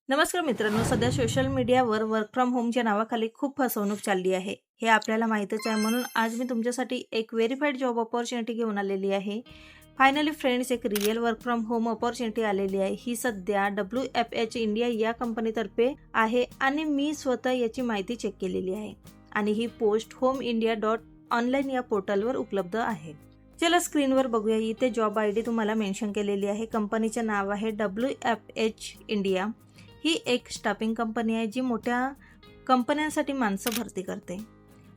नमस्कार मित्रांनो, सध्या सोशल मीडियावर वर्क फ्रॉम होमच्या नावाखाली खूप फसवणूक चालली आहे. हे आपल्याला माहीतच आहे. म्हणून आज मी तुमच्यासाठी एक व्हेरीफाईड जॉब अपॉर्च्युनिटी घेऊन आलेली आहे. फायनली फ्रेंड्स, एक real work from home opportunity आलेली आहे. ही सध्या WFH इंडिया या कंपनीतर्फे आहे आणि मी स्वतः याची माहिती चेक केलेली आहे आणि ही पोस्ट homeindia.online या पोर्टलवर उपलब्ध आहे. चला स्क्रीनवर बघूया. इथे जॉब ID तुम्हाला मेन्शन केलेली आहे. कंपनीचे नाव आहे WFH इंडिया. ही एक स्टाफिंग कंपनी आहे जी मोठ्या कंपन्यांसाठी माणसं भरती करते.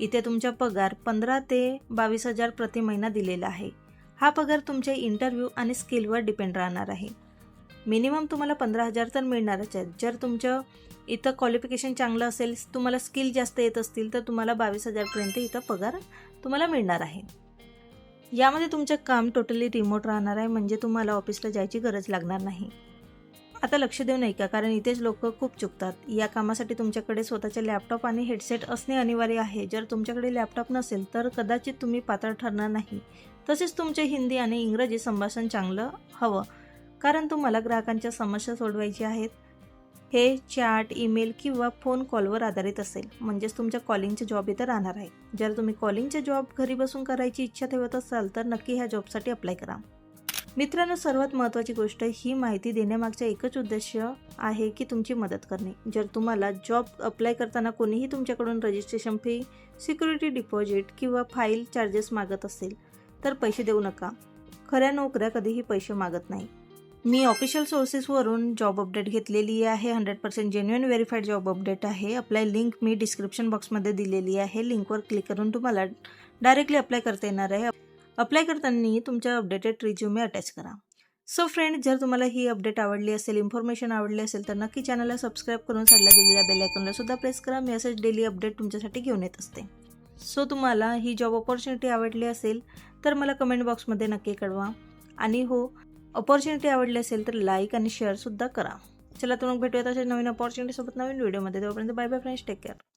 इथे तुमचा पगार 15 ते 22,000 प्रति महिना दिलेला आहे. हा पगार तुमच्या इंटरव्ह्यू आणि स्किलवर डिपेंड राहणार आहे. मिनिमम तुम्हाला 15,000 तर मिळणारच आहेत. जर तुमचं इथं क्वालिफिकेशन चांगलं असेल, तुम्हाला स्किल जास्त येत असतील तर तुम्हाला 22,000पर्यंत इथं पगार तुम्हाला मिळणार आहे. यामध्ये तुमचं काम टोटली रिमोट राहणार आहे, म्हणजे तुम्हाला ऑफिसला जायची गरज लागणार नाही. आता लक्ष देऊ नये का, कारण इथेच लोक खूप चुकतात. या कामासाठी तुमच्याकडे स्वतःचे लॅपटॉप आणि हेडसेट असणे अनिवार्य आहे. जर तुमच्याकडे लॅपटॉप नसेल तर कदाचित तुम्ही पात्र ठरणार नाही. तसेच तुमचे हिंदी आणि इंग्रजी संभाषण चांगलं हवं, कारण तुम्हाला ग्राहकांच्या समस्या सोडवायची आहेत. हे चॅट, ईमेल किंवा फोन कॉलवर आधारित असेल, म्हणजेच तुमच्या कॉलिंगचे जॉब इथं राहणार आहे. जर तुम्ही कॉलिंगचे जॉब घरी बसून करायची इच्छा ठेवत असाल तर नक्की ह्या जॉबसाठी अप्लाय करा. मित्रांनो, सर्वात महत्त्वाची गोष्ट, ही माहिती देण्यामागचा एकच उद्देश आहे की तुमची मदत करणे. जर तुम्हाला जॉब अप्लाय करताना कोणीही तुमच्याकडून रजिस्ट्रेशन फी, सिक्युरिटी डिपॉझिट किंवा फाईल चार्जेस मागत असेल तर पैसे देऊ नका. खऱ्या नोकऱ्या कधीही पैसे मागत नाही. मी ऑफिशियल सोर्सेसवरून जॉब अपडेट घेतलेली आहे. 100% जेन्युइन व्हेरीफाईड जॉब अपडेट आहे. अप्लाय लिंक मी डिस्क्रिप्शन बॉक्समध्ये दिलेली आहे. लिंकवर क्लिक करून तुम्हाला डायरेक्टली अप्लाय करता येणार आहे. अप्लाय करताना तुमच्या अपडेटेड रिझ्युमे अटॅच करा. सो फ्रेंड, जर तुम्हाला ही अपडेट आवडली असेल, इन्फॉर्मेशन आवडली असेल तर नक्की चॅनलला सबस्क्राईब करून साईडला दिलेल्या बेल आयकॉनला सुद्धा प्रेस करा. मी असेच डेली अपडेट तुमच्यासाठी घेऊन येत असते. सो तुम्हाला ही जॉब अपॉर्च्युनिटी आवडली असेल तर मला कमेंट बॉक्समध्ये नक्की कळवा. आणि हो, अपॉर्च्युनिटी आवडली असेल तर लाईक आणि शेअरसुद्धा करा. चला तर मग भेटूयात अशा नवीन अपॉर्च्युनिटीसोबत नवीन व्हिडिओमध्ये. तोपर्यंत bye bye friends, take care.